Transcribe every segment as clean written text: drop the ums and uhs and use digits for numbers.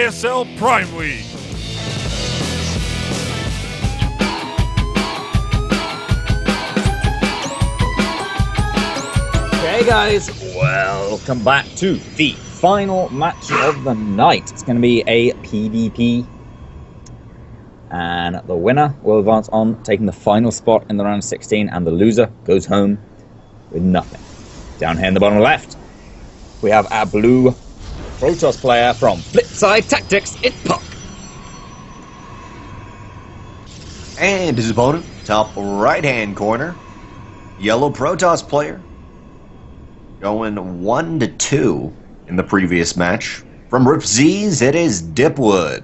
ISL Prime League. Hey guys, welcome back to the final match of the night. It's going to be a PvP, and the winner will advance on, taking the final spot in the round 16, and the loser goes home with nothing. Down here in the bottom left, we have our blue Protoss player from Flipside Tactics, it's puCK. And his opponent, top right-hand corner, yellow Protoss player, going 1-2 in the previous match. From Rip Z's, it is dipwood.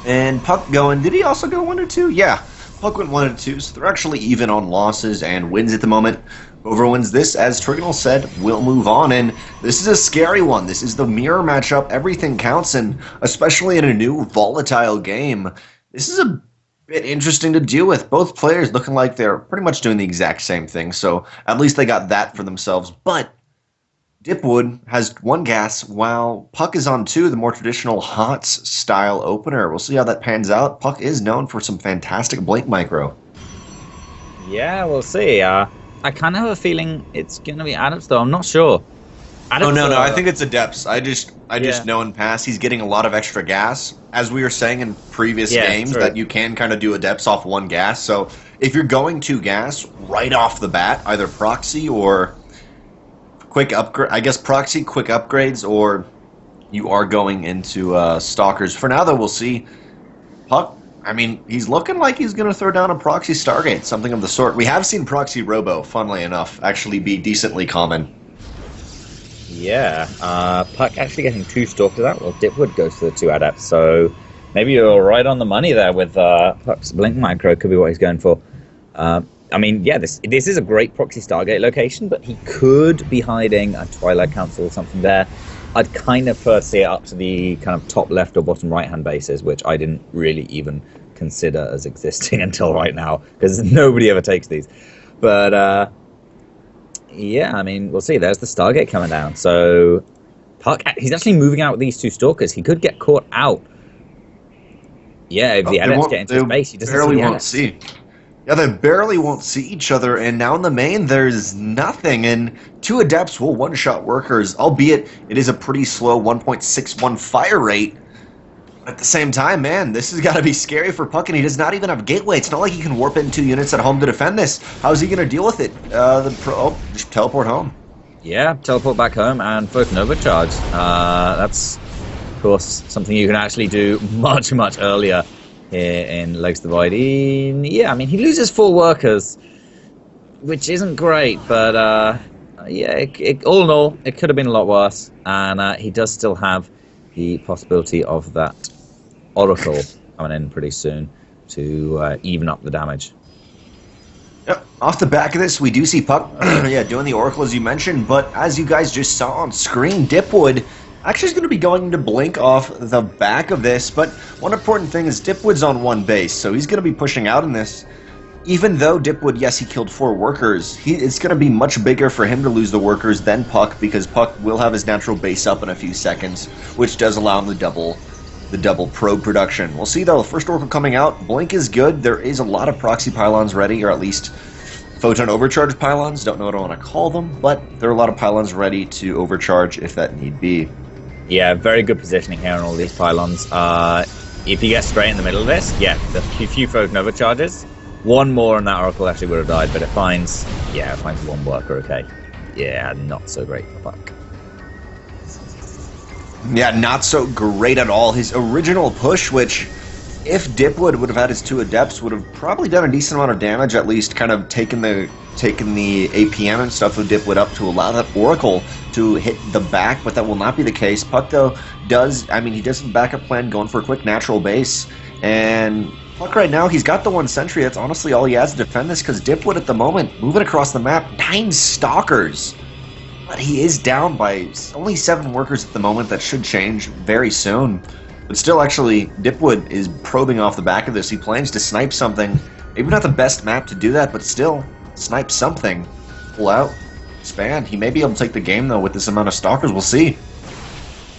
And puCK going, did he also go 1-2? Yeah, puCK went 1-2, so they're actually even on losses and wins at the moment. Whoever wins this, as Trigonal said, will move on, and this is a scary one. This is the mirror matchup. Everything counts, and especially in a new volatile game, this is a bit interesting to deal with. Both players looking like they're pretty much doing the exact same thing, so at least they got that for themselves. But dipwood has 1 gas, while puCK is on 2, the more traditional HOTS style opener. We'll see how that pans out. puCK is known for some fantastic blink micro. Yeah, we'll see. I kind of have a feeling it's going to be Adepts, though. I'm not sure. Adepts, no, I think it's Adepts. I just know in past he's getting a lot of extra gas. As we were saying in previous games, that you can kind of do Adepts off 1 gas. So if you're going 2 gas right off the bat, either proxy or quick upgrade, I guess proxy, quick upgrades, or you are going into Stalkers. For now, though, we'll see. puCK, I mean, he's looking like he's going to throw down a proxy Stargate, something of the sort. We have seen proxy Robo, funnily enough, actually be decently common. Yeah, puCK actually getting 2 Stalkers out, well, dipwood goes for the 2 Adepts, so maybe you're right on the money there with puCK's Blink Micro, could be what he's going for. I mean, yeah, this is a great proxy Stargate location, but he could be hiding a Twilight Council or something there. I'd kind of first see it up to the kind of top left or bottom right-hand bases, which I didn't really even consider as existing until right now, because nobody ever takes these. But, yeah, I mean, we'll see. There's the Stargate coming down. So, puCK, he's actually moving out with these 2 Stalkers. He could get caught out. Yeah, if the Adepts get into space, he doesn't barely won't see. Yeah, they barely won't see each other, and now in the main, there's nothing, and 2 Adepts will one-shot workers, albeit it is a pretty slow 1.61 fire rate. At the same time, man, this has got to be scary for puCK, and he does not even have Gateway. It's not like he can warp in 2 units at home to defend this. How's he going to deal with it? Just teleport home. Yeah, teleport back home and Focus Nova charge. That's, of course, something you can actually do much, much earlier here in Legs Divide. Yeah, I mean, he loses 4 workers, which isn't great, but yeah, all in all, it could have been a lot worse, and he does still have the possibility of that Oracle coming in pretty soon to even up the damage. Yep. Off the back of this, we do see puCK yeah, doing the Oracle as you mentioned, but as you guys just saw on screen, dipwood actually is going to be going to blink off the back of this, but one important thing is dipwood's on 1 base, so he's going to be pushing out in this. Even though dipwood, yes, he killed 4 workers, it's going to be much bigger for him to lose the workers than puCK, because puCK will have his natural base up in a few seconds, which does allow him the double probe production. We'll see, though, the first Oracle coming out. Blink is good. There is a lot of proxy pylons ready, or at least photon overcharge pylons. Don't know what I want to call them, but there are a lot of pylons ready to overcharge if that need be. Yeah, very good positioning here on all these pylons. If you get straight in the middle of this, yeah, the few Photon overcharges. 1 more and that Oracle actually would have died, but it finds 1 worker, okay. Yeah, not so great for puCK. Yeah, not so great at all. His original push, which, if dipwood would have had his 2 Adepts, would have probably done a decent amount of damage, at least kind of taken the APM and stuff of dipwood up to allow that Oracle to hit the back, but that will not be the case. puCK, though, does have a backup plan going for a quick natural base, and puCK right now, he's got the 1 sentry. That's honestly all he has to defend this, because dipwood at the moment, moving across the map, 9 Stalkers. But he is down by only 7 workers at the moment. That should change very soon. But still, actually, dipwood is probing off the back of this. He plans to snipe something. Maybe not the best map to do that, but still, snipe something. Pull out. expand. He may be able to take the game, though, with this amount of Stalkers. We'll see.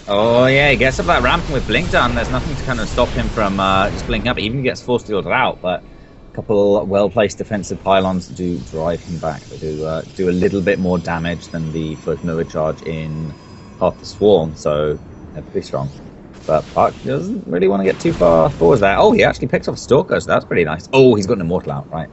Oh, yeah, he gets up that ramp, and with Blink done, there's nothing to kind of stop him from just blinking up. He even gets force fielded out, but a couple well-placed defensive pylons do drive him back. They do a little bit more damage than the first Noah charge in Path to Swarm, so they're pretty strong. But puCK doesn't really want to get too far forward there. Oh, he actually picks off Stalker, so that's pretty nice. Oh, he's got an Immortal out, right.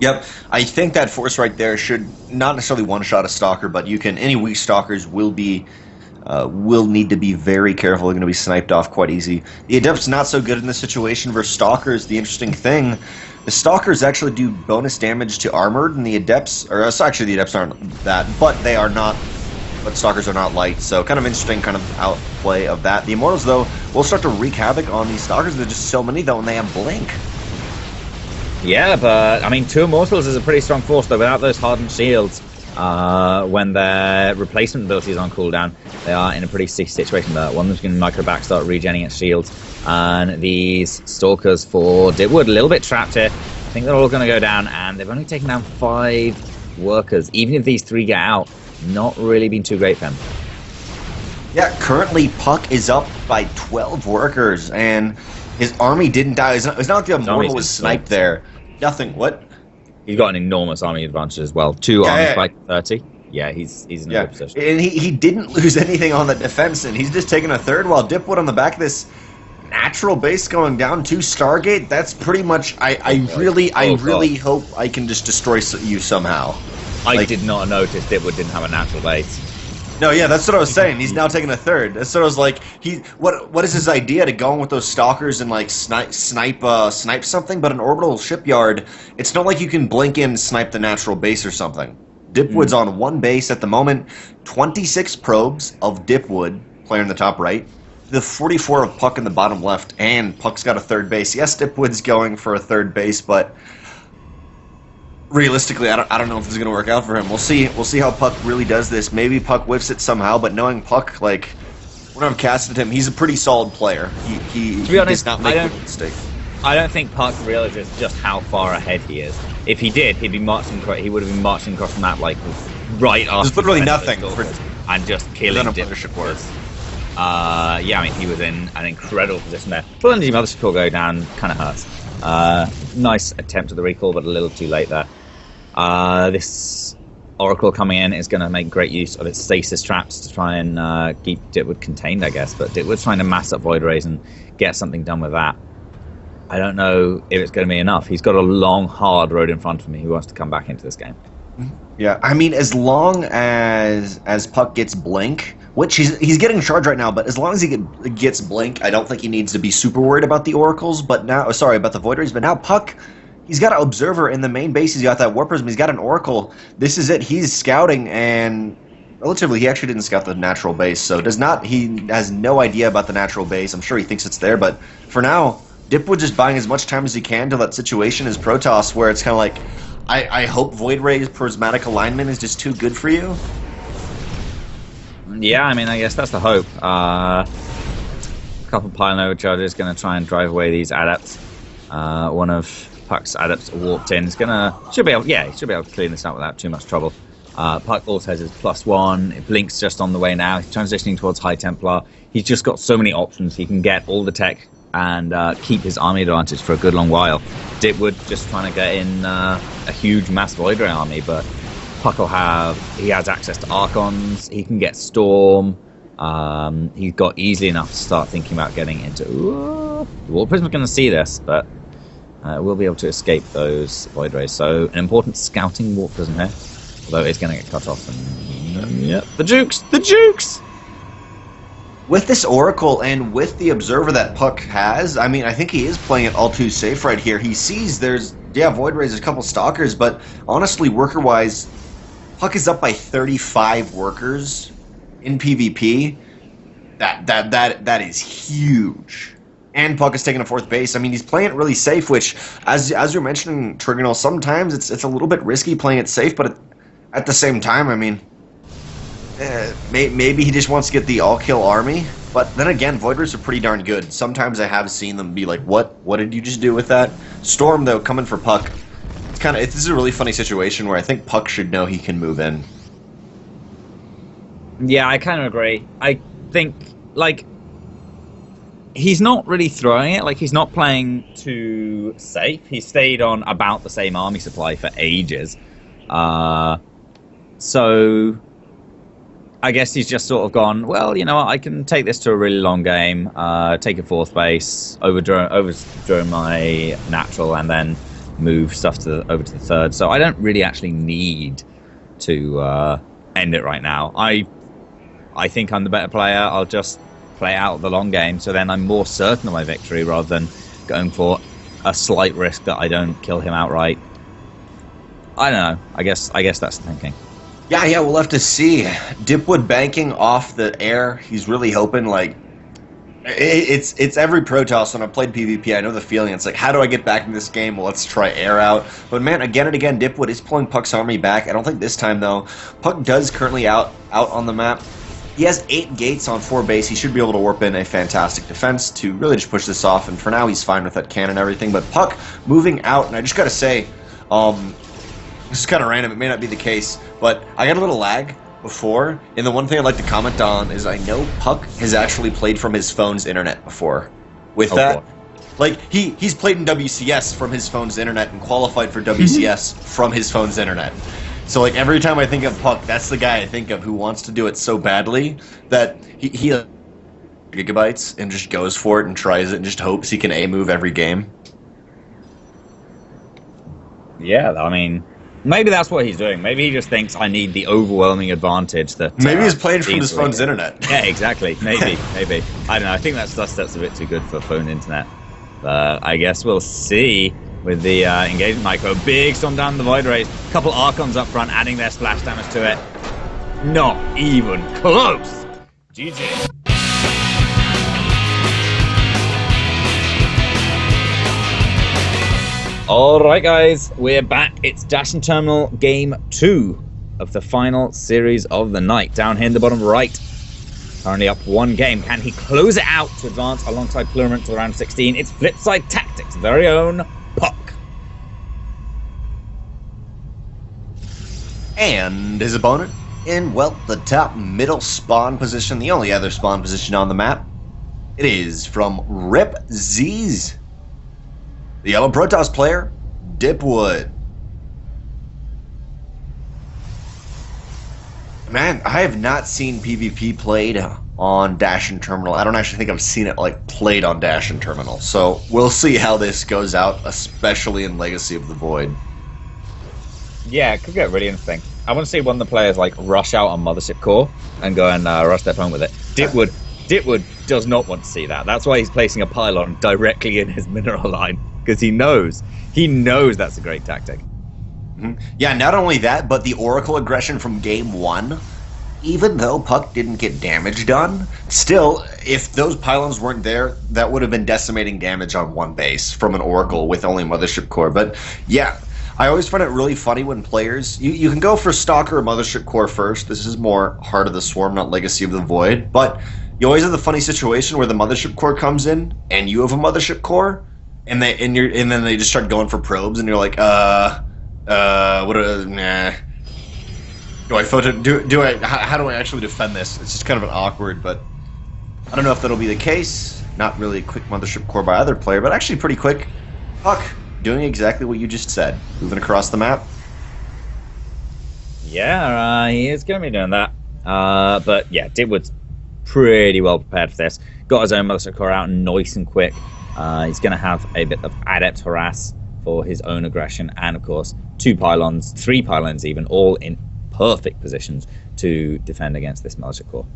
Yep, I think that force right there should not necessarily one-shot a Stalker, but you can. Any weak Stalkers will need to be very careful. They're going to be sniped off quite easy. The Adept's not so good in this situation versus Stalkers. The interesting thing, the Stalkers actually do bonus damage to Armored, and the Adepts, or actually the Adepts aren't that, but they are not. But Stalkers are not light, so kind of interesting kind of outplay of that. The Immortals, though, will start to wreak havoc on these Stalkers. There's just so many, though, and they have Blink. Yeah, but, I mean, 2 Immortals is a pretty strong force, though. Without those hardened shields, when their replacement ability is on cooldown, they are in a pretty sticky situation. One of them's going to micro back, start regenning its shields. And these Stalkers for dipwood, a little bit trapped here. I think they're all going to go down, and they've only taken down 5 workers. Even if these 3 get out, not really been too great for them. Yeah, currently puCK is up by 12 workers, and his army didn't die. It's not like the Immortal was sniped there. Nothing. What? He's got an enormous army advantage as well. 2 armies by 30. Yeah, he's in a good position. And he didn't lose anything on the defense, and he's just taking a third, while dipwood on the back of this natural base going down to Stargate. That's pretty much. I really hope I can just destroy you somehow. I did not notice dipwood didn't have a natural base. No, yeah, that's what I was saying. He's now taking a third. That's what I was like. What is his idea to go in with those Stalkers and like snipe something? But an orbital shipyard, it's not like you can blink in and snipe the natural base or something. Dipwood's on 1 base at the moment. 26 probes of dipwood, player in the top right. The 44 of puCK in the bottom left, and puCK's got a 3rd base. Yes, dipwood's going for a 3rd base, but realistically, I don't know if this is going to work out for him. We'll see how puCK really does this. Maybe puCK whiffs it somehow, but knowing puCK, like, when I've casted him, he's a pretty solid player. He to be honest, does not make a mistake. I don't think puCK realizes just how far ahead he is. If he did, he would have been marching across the map like right after. There's literally nothing and just killing dipwood. Yeah, I mean, he was in an incredible position there. But then the Mothership will go down, kind of hurts. Nice attempt at the recall, but a little too late there. This Oracle coming in is going to make great use of its stasis traps to try and keep dipwood contained, I guess. But dipwood's trying to mass up Void Rays and get something done with that. I don't know if it's going to be enough. He's got a long, hard road in front of him. He wants to come back into this game. Yeah, I mean, as long as puCK gets Blink, which he's getting charged right now, but as long as he gets Blink, I don't think he needs to be super worried about the Oracles. But now, about the Void Rays. But now puCK, he's got an Observer in the main base. He's got that Warp Prism. He's got an Oracle. This is it. He's scouting, and relatively, he actually didn't scout the natural base. So he has no idea about the natural base. I'm sure he thinks it's there, but for now, dipwood just buying as much time as he can till that situation is Protoss, where it's kind of like, I hope Void Ray's prismatic alignment is just too good for you. Yeah, I mean, I guess that's the hope. A couple Pile Overcharges going to try and drive away these adepts. One of puCK's adepts walked in. Should be able to clean this up without too much trouble. puCK also has his +1. It blinks just on the way now. He's transitioning towards High Templar. He's just got so many options. He can get all the tech and keep his army advantage for a good long while. Dipwood just trying to get in a huge mass Void Ray army, but puCK he has access to Archons. He can get Storm. He's got easily enough to start thinking about getting into. The Warp Prism's going to see this, but we'll be able to escape those Void Rays. So an important scouting Warp Prism here, although it's going to get cut off. And yep, the Jukes. With this Oracle and with the Observer that puCK has, I mean, I think he is playing it all too safe right here. He sees there's Void Rays, there's a couple Stalkers, but honestly, worker-wise, puCK is up by 35 workers in PvP. That is huge. And puCK is taking a 4th base. I mean, he's playing it really safe, which, as you're mentioning, Trigonal, sometimes it's a little bit risky playing it safe, but at the same time, I mean, maybe he just wants to get the all-kill army. But then again, Void Rays are pretty darn good. Sometimes I have seen them be like, what did you just do with that? Storm, though, coming for puCK. this is a really funny situation where I think puCK should know he can move in. Yeah, I kind of agree. I think, like, he's not really throwing it. Like, he's not playing too safe. He stayed on about the same army supply for ages. So I guess he's just sort of gone, well, you know what, I can take this to a really long game, take a 4th base, overdraw my natural, and then move stuff over to the 3rd. So I don't really actually need to end it right now. I think I'm the better player. I'll just play out the long game, so then I'm more certain of my victory rather than going for a slight risk that I don't kill him outright. I don't know. I guess that's the thinking. Yeah, we'll have to see. dipwood banking off the air. He's really hoping, like, it's every Protoss when I've played PvP. I know the feeling. It's like, how do I get back in this game? Well, let's try air out. But man, again and again, dipwood is pulling puCK's army back. I don't think this time though. puCK does currently out on the map. He has 8 gates on 4 base. He should be able to warp in a fantastic defense to really just push this off. And for now, he's fine with that cannon and everything. But puCK moving out, and I just gotta say, this is kind of random. It may not be the case, but I got a little lag before. And the one thing I'd like to comment on is I know puCK has actually played from his phone's internet before. With that, like he's played in WCS from his phone's internet and qualified for WCS from his phone's internet. So like every time I think of puCK, that's the guy I think of who wants to do it so badly that he gigabytes and just goes for it and tries it and just hopes he can A move every game. Yeah, I mean, maybe that's what he's doing. Maybe he just thinks I need the overwhelming advantage that. Maybe he's playing from his phone's internet. Yeah, exactly. Maybe. I don't know. I think that's a bit too good for phone internet. But I guess we'll see with the engagement micro. Big storm down the void race. Couple Archons up front, adding their splash damage to it. Not even close. GG. Alright guys, we're back. It's Dash and Terminal Game 2 of the final series of the night. Down here in the bottom right, currently up 1 game. Can he close it out to advance alongside Pluriment to round 16? It's Flipside Tactics' very own puCK. And his opponent in, well, the top middle spawn position, the only other spawn position on the map. It is from Rip Z's. The yellow Protoss player, dipwood. Man, I have not seen PvP played on Dash and Terminal. I don't actually think I've seen it like played on Dash and Terminal. So we'll see how this goes out, especially in Legacy of the Void. Yeah, it could get really interesting. I want to see one of the players like rush out on Mothership Core and go and rush their opponent with it. Dipwood does not want to see that. That's why he's placing a pylon directly in his mineral line, because he knows that's a great tactic. Mm-hmm. Yeah, not only that, but the Oracle aggression from game 1, even though puCK didn't get damage done, still, if those pylons weren't there, that would have been decimating damage on 1 base from an Oracle with only Mothership Core. But yeah, I always find it really funny when players, you can go for Stalker or Mothership Core first. This is more Heart of the Swarm, not Legacy of the Void. But you always have the funny situation where the Mothership Core comes in and you have a Mothership Core, and then they just start going for probes, and you're like, nah. How do I actually defend this? It's just kind of an awkward, but I don't know if that'll be the case. Not really a quick Mothership Core by either player, but actually pretty quick. puCK doing exactly what you just said, moving across the map. Yeah, he is going to be doing that. But yeah, dipwood's pretty well prepared for this. Got his own Mothership Core out nice and quick. He's going to have a bit of Adept Harass for his own aggression, and of course 2 pylons, 3 pylons even, all in perfect positions to defend against this Mothership Core.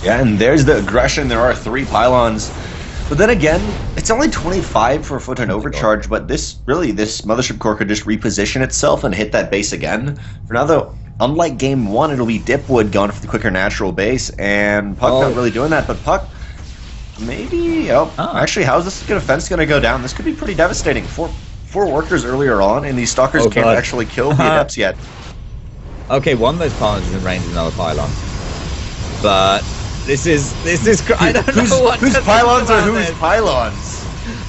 Yeah, and there's the aggression. There are 3 pylons. But then again, it's only 25 for a Photon Overcharge, but this Mothership Core could just reposition itself and hit that base again. For now, though, unlike Game 1, it'll be dipwood going for the quicker natural base, and puCK not really doing that, but puCK maybe... Actually, how's this defense going to go down? This could be pretty devastating. 4 workers earlier on, and these Stalkers can't actually kill the Adepts yet. Okay, one of those pylons is in range of another pylon. But... This is I don't know what whose pylons are whose pylons.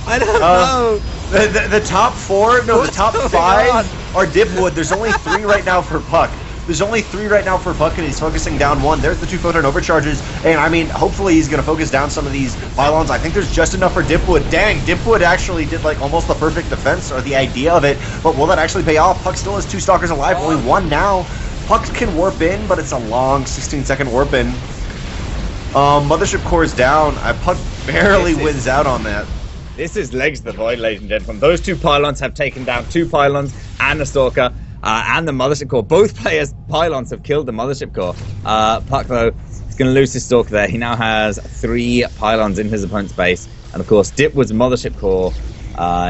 I don't know. The top four, no, the top five are dipwood. There's only 3 right now for puCK. There's only 3 right now for puCK, and he's focusing down 1. There's the 2 photon overcharges, and I mean, hopefully he's going to focus down some of these pylons. I think there's just enough for dipwood. Dang, dipwood actually did like almost the perfect defense, or the idea of it, but will that actually pay off? puCK still has 2 stalkers alive, only 1 now. puCK can warp in, but it's a long 16-second warp in. Mothership core is down. puCK barely wins out on that. This is Legs the Void, ladies and gentlemen. Those 2 pylons have taken down 2 pylons and the Stalker and the Mothership core. Both players' pylons have killed the Mothership core. puCK, though, is going to lose his Stalker there. He now has 3 pylons in his opponent's base. And, of course, Dipwood's Mothership core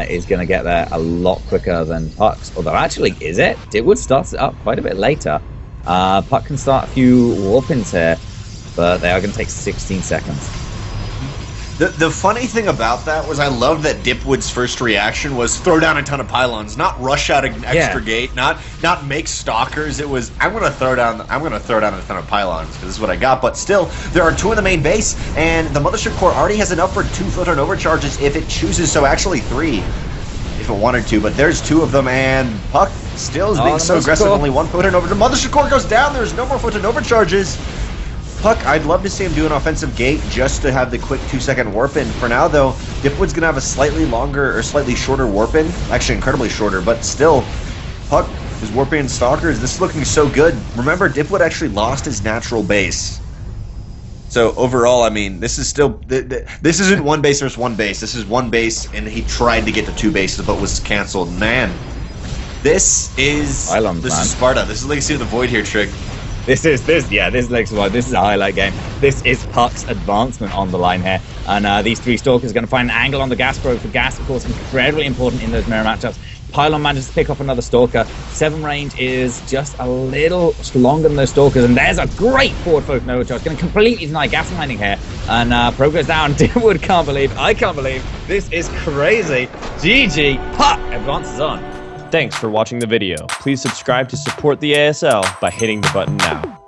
is going to get there a lot quicker than puCK's. Although, actually, is it? Dipwood starts it up quite a bit later. puCK can start a few warp-ins here, but they are going to take 16 seconds. The funny thing about that was I love that Dipwood's first reaction was throw down a ton of pylons, not rush out an extra gate, not make stalkers. It was I'm gonna throw down a ton of pylons because this is what I got. But still, there are 2 in the main base, and the Mothership core already has enough for 2 photon overcharges if it chooses. So actually 3, if it wanted to. But there's 2 of them, and puCK still is being so aggressive. Only 1 photon over. The Mothership core goes down. There's no more photon overcharges. puCK, I'd love to see him do an offensive gate just to have the quick 2-second warp in. For now, though, Dipwood's going to have a slightly longer or slightly shorter warp in. Actually, incredibly shorter, but still, puCK is warping in Stalkers. This is looking so good. Remember, Dipwood actually lost his natural base. So overall, I mean, this is still this isn't 1 base versus 1 base. This is 1 base, and he tried to get to 2 bases, but was canceled. Man, this is Sparta. This is Legacy of the Void here, Trig. This is Legs Void. This is a highlight game. This is puCK's advancement on the line here. And these 3 Stalkers are going to find an angle on the gas probe. For gas, of course, incredibly important in those mirror matchups. Pylon manages to pick up another Stalker. 7 range is just a little longer than those Stalkers. And there's a great forward photon overcharge. Going to completely deny gas mining here. And probe goes down. Dipwood I can't believe. This is crazy. GG. puCK advances on. Thanks for watching the video. Please subscribe to support the ASL by hitting the button now.